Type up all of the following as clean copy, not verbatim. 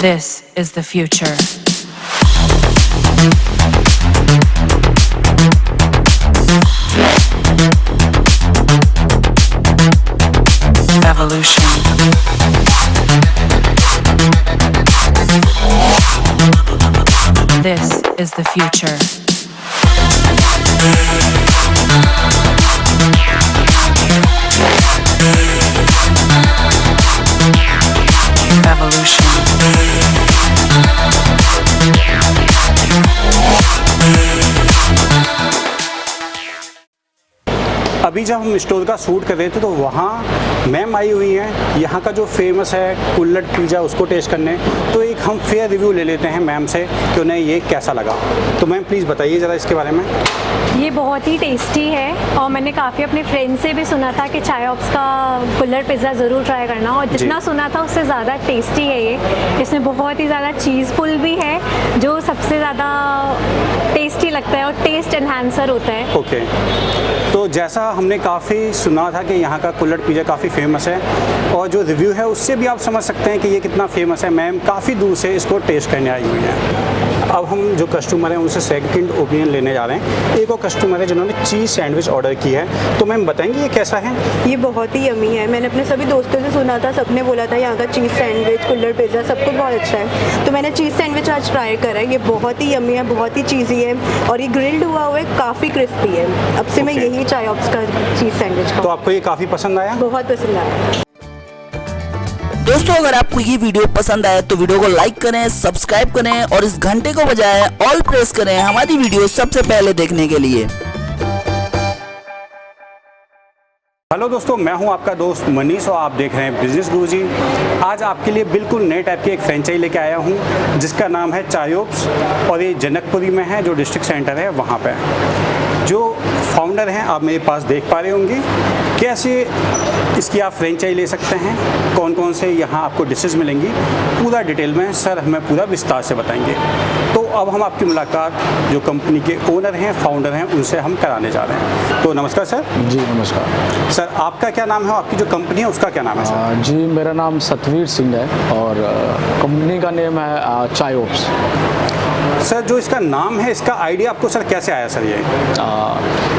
This is the future. Evolution. This is the future. Evolution. अभी जब हम store का शूट कर रहे थे तो वहाँ मैम आई हुई हैं यहाँ का जो फेमस है कुल्हड़ पिज़्ज़ा उसको टेस्ट करने। तो एक हम फेयर रिव्यू ले लेते हैं मैम से कि उन्हें ये कैसा लगा। तो मैम प्लीज़ बताइए ज़रा इसके बारे में। ये बहुत ही टेस्टी है और मैंने काफ़ी अपने फ्रेंड से भी सुना था कि चायोप्स का कुल्हड़ पिज़्ज़ा ज़रूर ट्राई करना, और जितना सुना था उससे ज़्यादा टेस्टी है ये। इसमें बहुत ही ज़्यादा चीज़ पुल भी है जो सबसे ज़्यादा टेस्टी लगता है और टेस्ट एनहांसर होता है। ओके, तो जैसा हमने काफ़ी सुना था कि यहाँ का कुल्हड़ पिज़्ज़ा काफ़ी फेमस है और जो रिव्यू है उससे भी आप समझ सकते हैं कि ये कितना फेमस है। मैम काफ़ी दूर से इसको टेस्ट करने आई हुई हैं। अब हम जो कस्टमर हैं उनसे सेकंड ओपिनियन लेने जा रहे हैं। एक और कस्टमर है जिन्होंने चीज़ सैंडविच ऑर्डर की है, तो मैम बताएंगे ये कैसा है? ये बहुत ही यमी है। मैंने अपने सभी दोस्तों से सुना था, सबने बोला था यहाँ का चीज़ सैंडविच कुल्हड़ पिज़्ज़ा सब कुछ बहुत अच्छा है। तो मैंने चीज़ सैंडविच आज ट्राई करा है। ये बहुत ही यमी है, बहुत ही चीज़ी है और ये ग्रिल्ड हुआ है, काफ़ी क्रिस्पी है। अब से मैं यही चायोप्स का चीज़ सैंडविच खाऊं। तो आपको ये काफ़ी पसंद आया? बहुत पसंद आया। दोस्तों अगर आपको ये वीडियो पसंद आए तो वीडियो को लाइक करें, सब्सक्राइब करें और इस घंटे को बजाएं ऑल प्रेस करें हमारी वीडियो सबसे पहले देखने के लिए। हेलो दोस्तों, मैं हूं आपका दोस्त मनीष और आप देख रहे हैं बिजनेस गुरुजी। आज आपके लिए बिल्कुल नए टाइप की एक फ्रेंचाइजी लेके आया हूं जिसका नाम है चायोप्स और ये जनकपुरी में है, जो डिस्ट्रिक्ट सेंटर है वहां पे। जो फाउंडर हैं आप मेरे पास देख पा रहे होंगे। कैसे इसकी आप फ्रेंचाइजी ले सकते हैं, कौन कौन से यहाँ आपको डिशेस मिलेंगी, पूरा डिटेल में सर हमें पूरा विस्तार से बताएंगे। तो अब हम आपकी मुलाकात जो कंपनी के ओनर हैं, फाउंडर हैं, उनसे हम कराने जा रहे हैं। तो नमस्कार सर। जी नमस्कार सर, आपका क्या नाम है, आपकी जो कंपनी है उसका क्या नाम है सर? जी मेरा नाम सतवीर सिंह है और कंपनी का नेम है चायोप्स। सर जो इसका नाम है, इसका आइडिया आपको सर कैसे आया सर ये?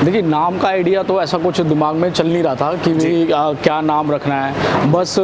देखिए नाम का आइडिया तो ऐसा कुछ दिमाग में चल नहीं रहा था कि क्या नाम रखना है। बस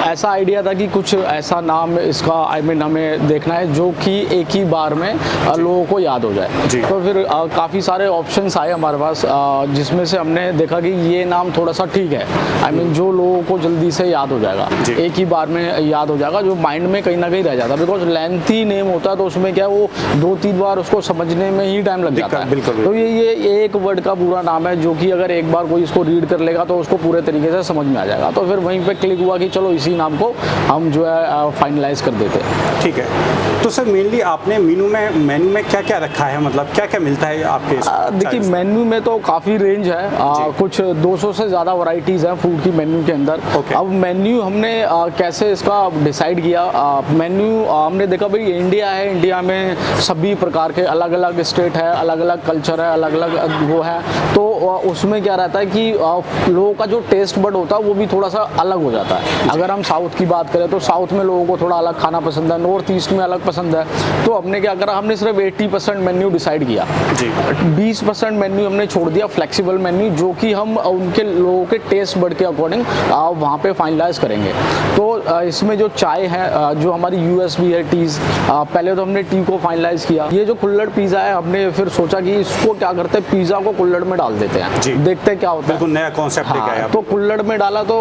ऐसा आइडिया था कि कुछ ऐसा नाम इसका हमें देखना है जो कि एक ही बार में लोगों को याद हो जाए। तो फिर काफ़ी सारे ऑप्शंस आए हमारे पास, जिसमें से हमने देखा कि ये नाम थोड़ा सा ठीक है। जो लोगों को जल्दी से याद हो जाएगा, एक ही बार में याद हो जाएगा, जो माइंड में कहीं ना कहीं रह जाता है। बिकॉज लेंथी नेम होता है तो उसमें क्या वो 2-3 बार उसको समझने में ही टाइम लग जाता है। तो ये एक वर्ड का पूरा नाम है जो कि अगर एक बार कोई इसको रीड कर लेगा तो उसको पूरे तरीके से समझ में आ जाएगा। तो फिर वहीं पे क्लिक हुआ कि चलो इसी नाम को हम जो है फाइनलाइज कर देते हैं। ठीक है। तो सर मेनली आपने मेनू में क्या क्या रखा है, मतलब क्या क्या मिलता है आपके? देखिए मेन्यू में तो काफ़ी रेंज है, कुछ 200 से ज़्यादा वैरायटीज़ हैं फूड की मेन्यू के अंदर। अब मेन्यू हमने कैसे इसका डिसाइड किया, मेन्यू हमने देखा भाई इंडिया है, इंडिया में सभी प्रकार के अलग अलग स्टेट है, अलग अलग कल्चर है, अलग अलग वो है। तो उसमें क्या रहता है कि लोगों का जो टेस्ट बड होता है वो भी थोड़ा सा अलग हो जाता है। अगर हम साउथ की बात करें तो साउथ में लोगों को थोड़ा अलग खाना पसंद है, नॉर्थ ईस्ट में अलग पसंद है। तो हमने क्या करा, हमने सिर्फ 80% मेन्यू डिसाइड किया, 20% मेन्यू हमने छोड़ दिया फ्लेक्सिबल मेन्यू, जो कि हम उनके लोगों के टेस्ट बड के अकॉर्डिंग वहाँ पे फाइनलाइज करेंगे। तो इसमें जो चाय है, जो हमारी यूएसबी है टीज़, पहले तो हमने टी को फाइनलाइज किया। ये जो कुल्हड़ पिज़्ज़ा है हमने फिर सोचा कि इसको क्या करते हैं, पिज़्ज़ा को कुल्हड़ में डाल देते हैं, देखते हैं क्या होता है। बिल्कुल नया कॉन्सेप्ट लेके आए आप। तो कुल्हड़ में डाला तो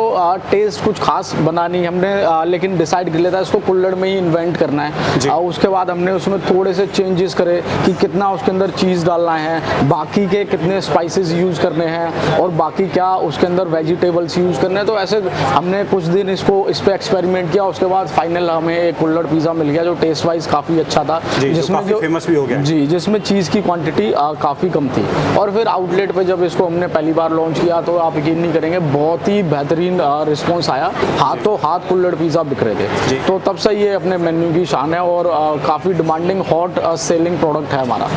टेस्ट कुछ खास बना नहीं हमने, लेकिन डिसाइड कर लिया था इसको कुल्हड़ में ही इन्वेंट करना है। उसके बाद हमने उसमें थोड़े से चेंजेस करे कि कितना उसके अंदर चीज़ डालना है, बाकी के कितने स्पाइसेस यूज़ करने हैं और बाकी क्या उसके अंदर वेजिटेबल्स यूज़ करने हैं। तो ऐसे हमने कुछ दिन इस पर एक्सपेरिमेंट किया। उसके बाद फाइनल हमें एक कुल्हड़ पिज़्ज़ा मिल गया जो टेस्ट वाइज काफ़ी अच्छा था। जी, जो काफी फेमस भी हो गया है। जी, जिसमें चीज़ की क्वांटिटी काफ़ी कम थी। और फिर आउटलेट पे जब इसको हमने पहली बार लॉन्च किया तो आप यकीन नहीं करेंगे, बहुत ही बेहतरीन रिस्पॉन्स आया। हाथों हाथ कुल्हड़ पिज़्ज़ा बिक रहे थे। तो तब से ये अपने मेन्यू की शान है और काफ़ी डिमांडिंग हॉट सेलिंग प्रोडक्ट है हमारा।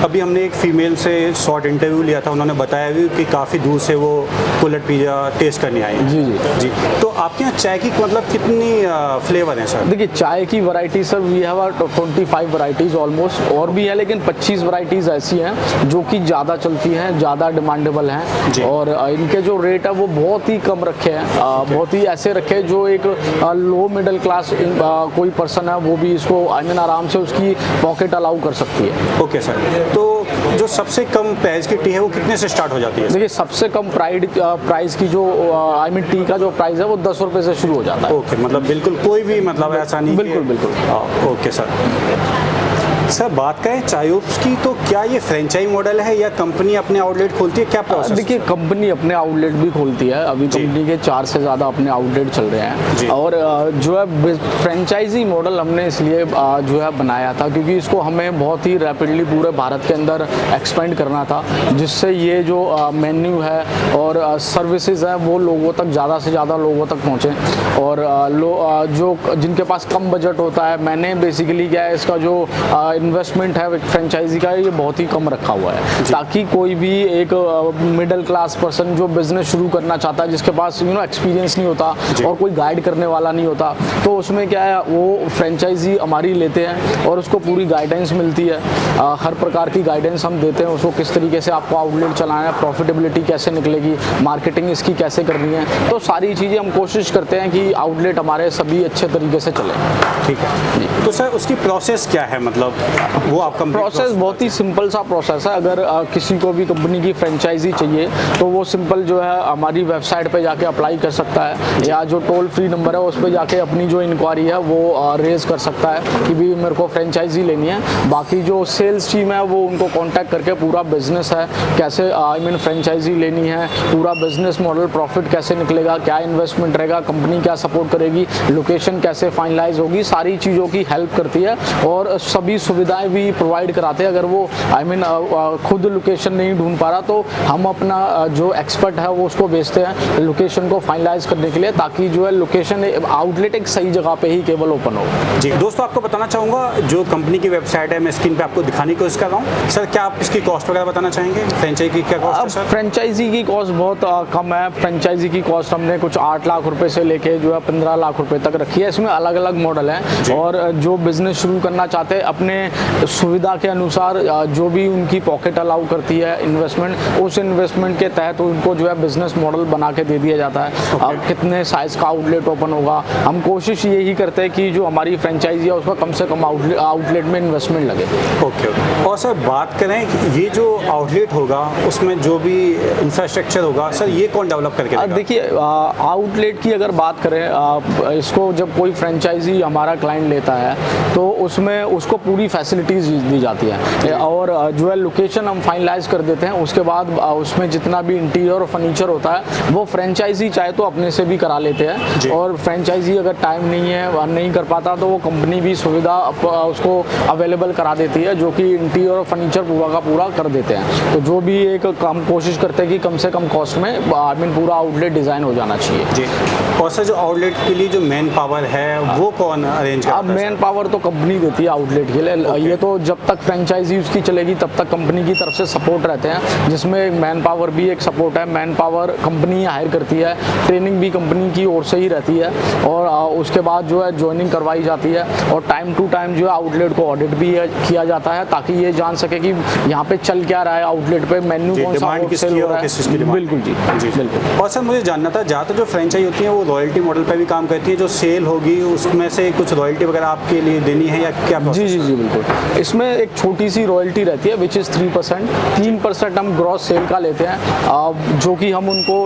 अभी हमने एक फीमेल से शॉर्ट इंटरव्यू लिया था, उन्होंने बताया भी कि काफ़ी दूर से वो कुल्हड़ पिज़्ज़ा टेस्ट करने आई हैं। जी। तो आपके यहाँ चाय की मतलब कितनी फ्लेवर है सर? देखिए, चाय की variety sir we have 25 varieties almost, और भी है लेकिन 25 वैरायटीज़ ऐसी हैं जो कि ज़्यादा चलती हैं, ज़्यादा डिमांडेबल हैं, और इनके जो रेट है वो बहुत ही कम रखे हैं। बहुत ही ऐसे रखे जो एक लो मिडिल क्लास कोई पर्सन है वो भी इसको आराम से उसकी पॉकेट अलाउ कर सकती है। ओके सर, तो जो सबसे कम प्राइस की टी है वो कितने से स्टार्ट हो जाती है? देखिए, सबसे कम प्राइस की जो टी का जो प्राइस है वो 10 रुपये से शुरू हो जाता है। ओके, मतलब बिल्कुल कोई भी मतलब ऐसा नहीं? बिल्कुल। ओके सर, बात करें चायोप्स की, तो क्या ये फ्रेंचाइज मॉडल है या कंपनी अपने आउटलेट खोलती है, क्या प्रोसेस? देखिए, कंपनी अपने आउटलेट भी खोलती है। अभी कंपनी के 4 से ज़्यादा अपने आउटलेट चल रहे हैं। और जो है फ्रेंचाइजी मॉडल हमने इसलिए जो है बनाया था क्योंकि इसको हमें बहुत ही रैपिडली पूरे भारत के अंदर एक्सपेंड करना था, जिससे ये जो मेन्यू है और सर्विसेज है वो लोगों तक, ज़्यादा से ज़्यादा लोगों तक पहुँचे। और जो जिनके पास कम बजट होता है, मैंने बेसिकली क्या है, इसका जो इन्वेस्टमेंट है फ्रेंचाइजी का ये बहुत ही कम रखा हुआ है, ताकि कोई भी एक मिडिल क्लास पर्सन जो बिजनेस शुरू करना चाहता है, जिसके पास एक्सपीरियंस नहीं होता और कोई गाइड करने वाला नहीं होता, तो उसमें क्या है वो फ्रेंचाइजी हमारी लेते हैं और उसको पूरी गाइडेंस मिलती है। हर प्रकार की गाइडेंस हम देते हैं उसको, किस तरीके से आपको आउटलेट चलाना है, प्रॉफिटेबिलिटी कैसे निकलेगी, मार्केटिंग इसकी कैसे करनी है, तो सारी चीज़ें हम कोशिश करते हैं कि आउटलेट हमारे सभी अच्छे तरीके से चले। ठीक है, तो सर उसकी प्रोसेस क्या है? मतलब वो आपका प्रोसेस बहुत ही सिंपल सा प्रोसेस है। अगर किसी को भी कंपनी की फ्रेंचाइजी चाहिए तो वो सिंपल जो है हमारी वेबसाइट पे जाके अप्लाई कर सकता है, या जो टोल फ्री नंबर है उस पर जाके अपनी जो इंक्वायरी है वो रेज कर सकता है कि भी मेरे को फ्रेंचाइजी लेनी है। बाकी जो सेल्स टीम है वो उनको कांटेक्ट करके पूरा बिजनेस है, कैसे फ्रेंचाइजी लेनी है, पूरा बिजनेस मॉडल, प्रॉफिट कैसे निकलेगा, क्या इन्वेस्टमेंट रहेगा, कंपनी क्या सपोर्ट करेगी, लोकेशन कैसे फाइनलाइज होगी, सारी चीज़ों की हेल्प करती है और सभी सुविधाएं भी प्रोवाइड कराते हैं। अगर वो खुद लोकेशन नहीं ढूंढ पा रहा तो हम अपना जो एक्सपर्ट है वो उसको भेजते हैं लोकेशन को फाइनलाइज करने के लिए, ताकि जो है लोकेशन आउटलेट एक सही जगह पे ही केवल ओपन हो। जी दोस्तों, आपको बताना चाहूँगा जो कंपनी की वेबसाइट है मैं स्क्रीन पे आपको दिखाने की कोशिश कर रहा हूँ। सर, क्या आप इसकी कॉस्ट वगैरह बताना चाहेंगे? फ्रेंचाइजी की क्या कॉस्ट है सर? फ्रेंचाइजी की कॉस्ट बहुत कम है। फ्रेंचाइजी की कॉस्ट हमने कुछ 8 लाख रुपए से लेके जो है 15 लाख रुपए तक रखी है। इसमें अलग अलग मॉडल हैं और जो बिजनेस शुरू करना चाहते हैं अपने सुविधा के अनुसार जो भी उनकी पॉकेट अलाउ करती है इन्वेस्टमेंट, उस इन्वेस्टमेंट के तहत उनको जो है बिजनेस मॉडल बना के दे दिया जाता है। अब कितने साइज का आउटलेट ओपन होगा, हम कोशिश यही करते हैं कि जो हमारी फ्रेंचाइजी है उसका कम से कम आउटलेट में इन्वेस्टमेंट लगे। ओके। और सर बात करें ये जो आउटलेट होगा उसमें जो भी इंफ्रास्ट्रक्चर होगा, सर ये कौन डेवलप करके देगा? देखिए, आउटलेट की अगर बात करें, इसको जब कोई फ्रेंचाइजी हमारा क्लाइंट लेता है तो उसमें उसको पूरी फैसिलिटीज़ दी जाती है और जो है लोकेशन हम फाइनलाइज कर देते हैं। उसके बाद उसमें जितना भी इंटीरियर और फर्नीचर होता है वो फ्रेंचाइजी चाहे तो अपने से भी करा लेते हैं, और फ्रेंचाइजी अगर टाइम नहीं है, नहीं कर पाता तो वो कंपनी भी सुविधा उसको अवेलेबल करा देती है, जो कि इंटीरियर और फर्नीचर पूरा का पूरा कर देते हैं। तो जो भी एक हम कोशिश करते हैं कि कम से कम कॉस्ट में पूरा आउटलेट डिज़ाइन हो जाना चाहिए। जी। और सर जो आउटलेट के लिए जो मैन पावर है वो कौन अरेंज करता है? अब मैन पावर तो कंपनी देती है आउटलेट के लिए। ये तो जब तक फ्रेंचाइजी उसकी चलेगी तब तक कंपनी की तरफ से सपोर्ट रहते हैं, जिसमें मैन पावर भी एक सपोर्ट है। मैन पावर कंपनी हायर करती है, ट्रेनिंग भी कंपनी की ओर से ही रहती है, और उसके बाद जो है ज्वाइनिंग करवाई जाती है और टाइम टू टाइम जो है आउटलेट को ऑडिट भी किया जाता है, ताकि ये जान सके कि यहाँ पे चल क्या रहा है, आउटलेट पे मेन्यू कौन सा सेल हो रहा है। बिल्कुल जी, बिल्कुल। और सर मुझे जानना था, ज़्यादातर जो फ्रेंचाइजी होती है वो रॉयल्टी मॉडल पर भी काम करती है, जो सेल होगी उसमें से कुछ रॉयल्टी वगैरह आपके लिए देनी है या क्या? जी बिल्कुल। इसमें एक छोटी सी रॉयल्टी रहती है विच इज़ 3% हम ग्रॉस सेल का लेते हैं, जो कि हम उनको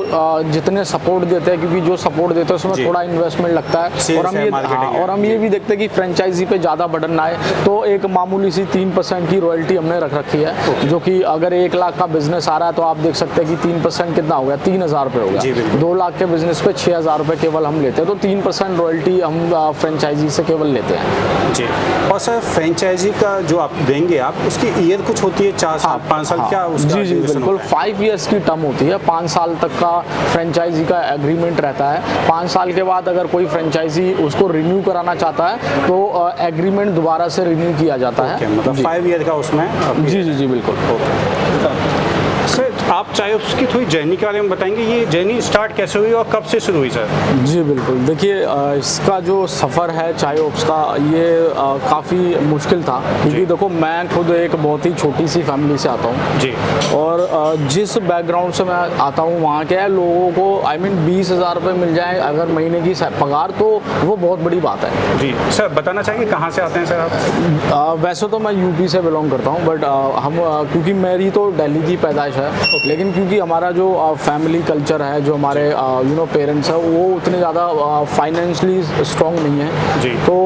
जितने सपोर्ट देते हैं, क्योंकि जो सपोर्ट देते हैं उसमें थोड़ा इन्वेस्टमेंट लगता है, और हम ये भी देखते हैं कि फ्रेंचाइजी पे ज़्यादा बर्डन ना आए, तो एक मामूली सी 3% की रॉयल्टी हमने रख रखी है, जो कि अगर 1 लाख का बिजनेस आ रहा है तो आप देख सकते हैं कि 3% कितना हो गया, 3000 रुपये हो गया। 2 लाख के बिजनेस पे 6000 रुपये केवल हम लेते हैं, तो 3% रॉयल्टी हम फ्रेंचाइजी से केवल लेते हैं। जी। और सर फ्रेंचाइजी फ्रेंचाइजी का जो आप देंगे आप उसकी ईयर कुछ होती है 4 साल 5 साल क्या उसका जी duration बिल्कुल होता है? 5 इयर्स की टर्म होती है, 5 साल तक का फ्रेंचाइजी का एग्रीमेंट रहता है। 5 साल के बाद अगर कोई फ्रेंचाइजी उसको रिन्यू कराना चाहता है तो एग्रीमेंट दोबारा से रिन्यू किया जाता है। Okay, मतलब 5 ईयर का उसमें जी बिल्कुल। सर आप चायोप्स की थोड़ी जर्नी के बारे में बताएंगे, ये जर्नी स्टार्ट कैसे हुई और कब से शुरू हुई सर? जी बिल्कुल, देखिए इसका जो सफ़र है चायोप्स का ये काफ़ी मुश्किल था, क्योंकि देखो मैं खुद एक बहुत ही छोटी सी फैमिली से आता हूँ जी, और जिस बैकग्राउंड से मैं आता हूँ वहाँ क्या है, लोगों को 20,000 रुपये मिल जाए अगर महीने की पगार, तो वो बहुत बड़ी बात है। जी सर बताना चाहेंगे कहाँ से आते हैं सर आप? वैसे तो मैं यूपी से बिलोंग करता हूँ, बट हम क्योंकि मेरी तो दिल्ली की पैदाइश है, लेकिन क्योंकि हमारा जो फैमिली कल्चर है, जो हमारे पेरेंट्स हैं, वो उतने ज़्यादा फाइनेंशियली स्ट्रॉन्ग नहीं है जी। तो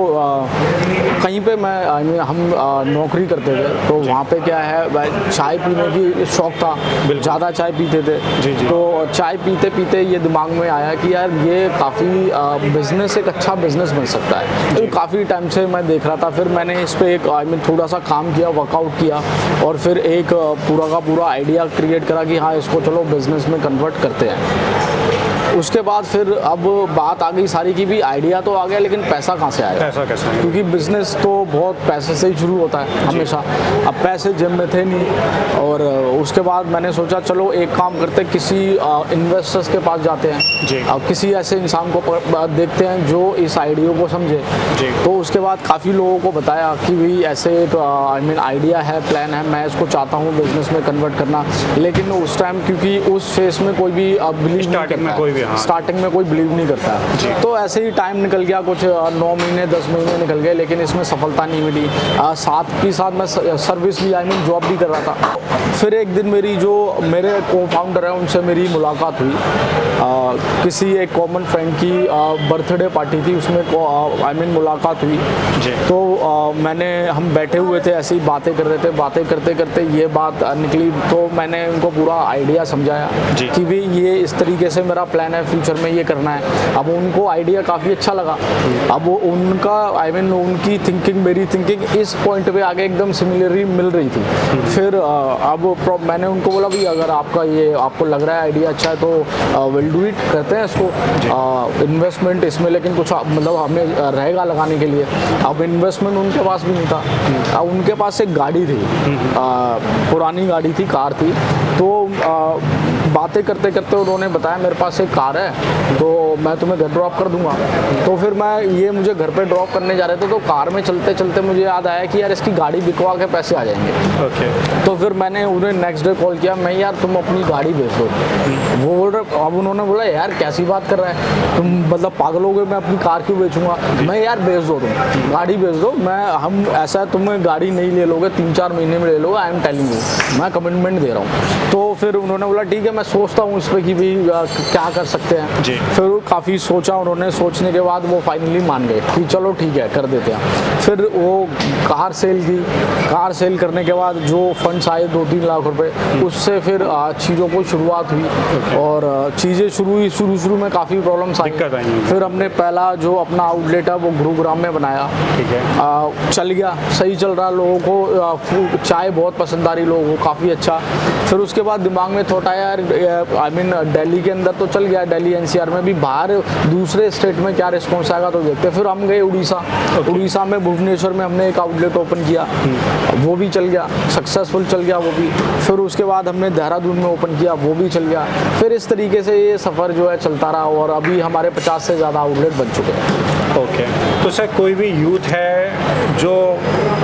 कहीं पे हम नौकरी करते थे, तो वहाँ पे क्या है, चाय पीने की शौक था, ज़्यादा चाय पीते थे। जी। तो चाय पीते पीते ये दिमाग में आया कि यार ये काफ़ी बिजनेस एक अच्छा बिजनेस बन सकता है। तो काफ़ी टाइम से मैं देख रहा था, फिर मैंने इस पर एक थोड़ा सा काम किया, वर्कआउट किया, और फिर एक पूरा का पूरा आइडिया क्रिएट करा कि हाँ इसको चलो बिजनेस में कन्वर्ट करते हैं। उसके बाद फिर अब बात आ गई सारी की भी आइडिया तो आ गया, लेकिन पैसा कहाँ से आएगा? पैसा कैसे आएगा? क्योंकि बिजनेस तो बहुत पैसे से ही शुरू होता है हमेशा। अब पैसे जेब में थे नहीं, और उसके बाद मैंने सोचा चलो एक काम करते, किसी इन्वेस्टर्स के पास जाते हैं, अब किसी ऐसे इंसान को देखते हैं जो इस आइडिया को समझे। तो उसके बाद काफ़ी लोगों को बताया कि भाई ऐसे आइडिया है, प्लान है, मैं इसको चाहता हूँ बिजनेस में कन्वर्ट करना, लेकिन उस टाइम क्योंकि उस फेस में कोई भी बिलीव नहीं करता, स्टार्टिंग में कोई बिलीव नहीं करता है। तो ऐसे ही टाइम निकल गया, कुछ 9 महीने 10 महीने निकल गए, लेकिन इसमें सफलता नहीं मिली। साथ ही साथ मैं सर्विस भी जॉब भी कर रहा था। फिर एक दिन मेरे को फाउंडर है उनसे मेरी मुलाकात हुई, किसी एक कॉमन फ्रेंड की बर्थडे पार्टी थी, उसमें मुलाकात हुई। तो हम बैठे हुए थे, ऐसी बातें कर रहे थे, बातें करते करते ये बात निकली, तो मैंने उनको पूरा आइडिया समझाया कि भाई ये इस तरीके से मेरा प्लान है, फ्यूचर में ये करना है। अब उनको आइडिया काफ़ी अच्छा लगा। अब उनका उनकी थिंकिंग मेरी थिंकिंग इस पॉइंट पे आगे एकदम सिमिलरली मिल रही थी। फिर अब मैंने उनको बोला भाई अगर आपको लग रहा है आइडिया अच्छा है तो विल डू इट, करते हैं इसको, इन्वेस्टमेंट इसमें लेकिन कुछ मतलब हमें रहेगा लगाने के लिए। अब इन्वेस्टमेंट उनके पास भी नहीं था। अब उनके पास एक गाड़ी थी, पुरानी गाड़ी थी, कार थी। तो बातें करते करते उन्होंने बताया मेरे पास एक कार है, तो मैं तुम्हें घर ड्रॉप कर दूंगा। तो फिर मुझे घर पे ड्रॉप करने जा रहे थे, तो कार में चलते चलते मुझे याद आया कि यार इसकी गाड़ी बिकवा के पैसे आ जाएंगे। तो फिर मैंने उन्हें नेक्स्ट डे कॉल किया, मैं यार तुम अपनी गाड़ी बेच दो। वो बोल रहे, अब उन्होंने बोला यार कैसी बात कर रहा है तुम, मतलब पागल हो गए, मैं अपनी कार क्यों बेचूंगा? मैं यार बेच दो, तुम गाड़ी बेच दो, हम ऐसा तुम्हें गाड़ी नहीं ले लोगे, 3-4 महीने में ले लोगे, आई एम टेलिंग यू, मैं कमिटमेंट दे रहा हूँ। तो फिर उन्होंने बोला ठीक है, मैं सोचता हूँ इस पर कि भी क्या कर सकते हैं। फिर काफ़ी सोचा उन्होंने, सोचने के बाद वो फाइनली मान गए कि चलो ठीक है कर देते हैं। फिर वो कार सेल की, कार सेल करने के बाद जो फंड्स आए 2-3 लाख रुपए, उससे फिर चीज़ों को शुरुआत हुई, और चीज़ें शुरू में काफ़ी प्रॉब्लम्स आई। फिर हमने पहला जो अपना आउटलेट है वो गुरुग्राम में बनाया, चल गया, सही चल रहा, लोगों को चाय बहुत पसंद आ रही, लोगों को काफ़ी अच्छा। फिर उसके बाद दिमाग में थॉट आया यार दिल्ली के अंदर तो चल गया, दिल्ली NCR में भी, बाहर दूसरे स्टेट में क्या रिस्पॉन्स आएगा तो देखते। फिर हम गए उड़ीसा में, भुवनेश्वर में हमने एक आउटलेट ओपन किया, वो भी चल गया, सक्सेसफुल चल गया वो भी। फिर उसके बाद हमने देहरादून में ओपन किया, वो भी चल गया। फिर इस तरीके से ये सफ़र जो है चलता रहा, और अभी हमारे 50 से ज़्यादा आउटलेट बन चुके हैं। ओके, तो सर कोई भी यूथ है जो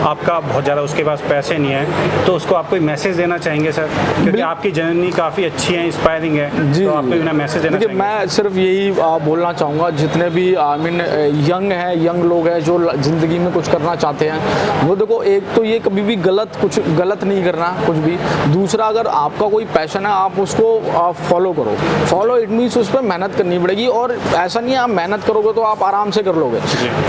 आपका बहुत ज़्यादा उसके पास पैसे नहीं है, तो उसको आप कोई मैसेज देना चाहेंगे सर? क्योंकि आपकी जर्नी काफ़ी अच्छी है, इंस्पायरिंग है, जी, तो आप कोई मैसेज देना चाहेंगे? मैं सिर्फ यही बोलना चाहूँगा, जितने भी यंग लोग हैं जो ज़िंदगी में कुछ करना चाहते हैं, वो देखो, एक तो ये कभी भी कुछ गलत नहीं करना कुछ भी। दूसरा, अगर आपका कोई पैशन है आप उसको फॉलो करो। फॉलो इट मीन्स उस पर मेहनत करनी पड़ेगी, और ऐसा नहीं है आप मेहनत करोगे तो आप आराम से कर लोगे।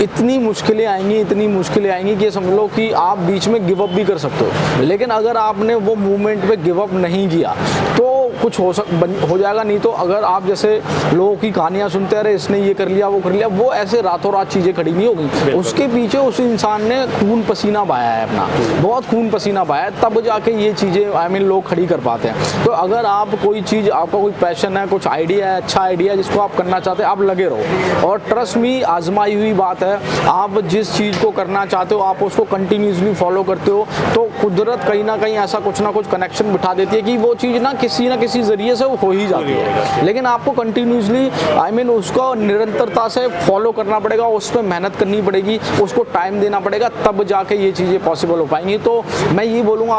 इतनी मुश्किलें आएंगी कि समझ लो कि आप बीच में गिव अप भी कर सकते हो। लेकिन अगर आपने वो मूवमेंट पे गिव अप नहीं किया तो कुछ हो जाएगा। नहीं तो अगर आप जैसे लोगों की कहानियाँ सुनते रहे, इसने ये कर लिया वो कर लिया, वो ऐसे रातों रात चीज़ें खड़ी नहीं होगी। उसके पीछे उस इंसान ने खून पसीना बहाया है अपना, बहुत खून पसीना बहाया है, तब जाके ये चीज़ें लोग खड़ी कर पाते हैं। तो अगर आप कोई चीज़, आपका कोई पैशन है, कुछ आइडिया है, अच्छा आइडिया जिसको आप करना चाहते हैं, आप लगे रहो। और ट्रस्ट मी, आजमाई हुई बात है, आप जिस चीज़ को करना चाहते हो आप उसको कंटिन्यूसली फॉलो करते हो तो कुदरत कहीं ना कहीं ऐसा कुछ ना कुछ कनेक्शन बिठा देती है कि वो चीज़ ना किसी ज़रिए से वो हो ही जाती है। लेकिन आपको कंटिन्यूसली उसको निरंतरता से फॉलो करना पड़ेगा, उस पर मेहनत करनी पड़ेगी, उसको टाइम देना पड़ेगा, तब जाके ये चीज़ें पॉसिबल हो पाएंगी। तो मैं ये बोलूँगा,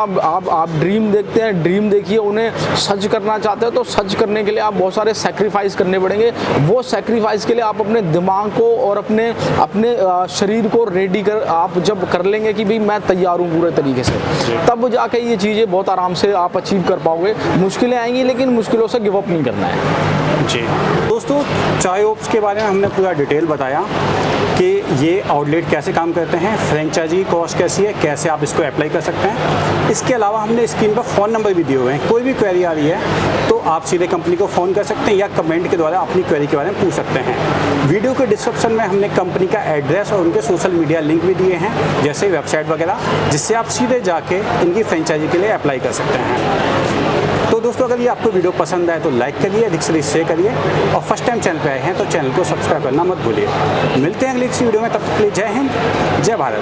आप ड्रीम देखते हैं, ड्रीम देखिए, उन्हें सच करना चाहते हो तो सच करने के लिए आप बहुत सारे सेक्रीफाइस करने पड़ेंगे। वो सेक्रीफाइस के लिए आप अपने दिमाग को और अपने शरीर को रेडी आप जब कर लेंगे कि भाई मैं तैयार हूँ पूरे तरीके से, तब जाके ये चीज़ें बहुत आराम से आप अचीव कर पाओगे। मुश्किलें आएंगी लेकिन मुश्किलों से गिव अप नहीं करना है। जी दोस्तों, चाय ओप्स के बारे में हमने पूरा डिटेल बताया कि ये आउटलेट कैसे काम करते हैं, फ्रेंचाइजी कॉस्ट कैसी है, कैसे आप इसको अप्लाई कर सकते हैं। इसके अलावा हमने स्क्रीन पर फ़ोन नंबर भी दिए हुए हैं, कोई भी क्वेरी आ रही है तो आप सीधे कंपनी को फ़ोन कर सकते हैं या कमेंट के द्वारा अपनी क्वेरी के बारे में पूछ सकते हैं। वीडियो के डिस्क्रिप्शन में हमने कंपनी का एड्रेस और उनके सोशल मीडिया लिंक भी दिए हैं, जैसे वेबसाइट वगैरह, जिससे आप सीधे जाके इनकी फ्रेंचाइजी के लिए अप्लाई कर सकते हैं। तो दोस्तों, अगर ये आपको वीडियो पसंद आए तो लाइक करिए, अधिक से अधिक शेयर करिए और फर्स्ट टाइम चैनल पे आए हैं तो चैनल को सब्सक्राइब करना मत भूलिए। मिलते हैं अगली वीडियो में, तब तक के लिए जय हिंद, जय भारत।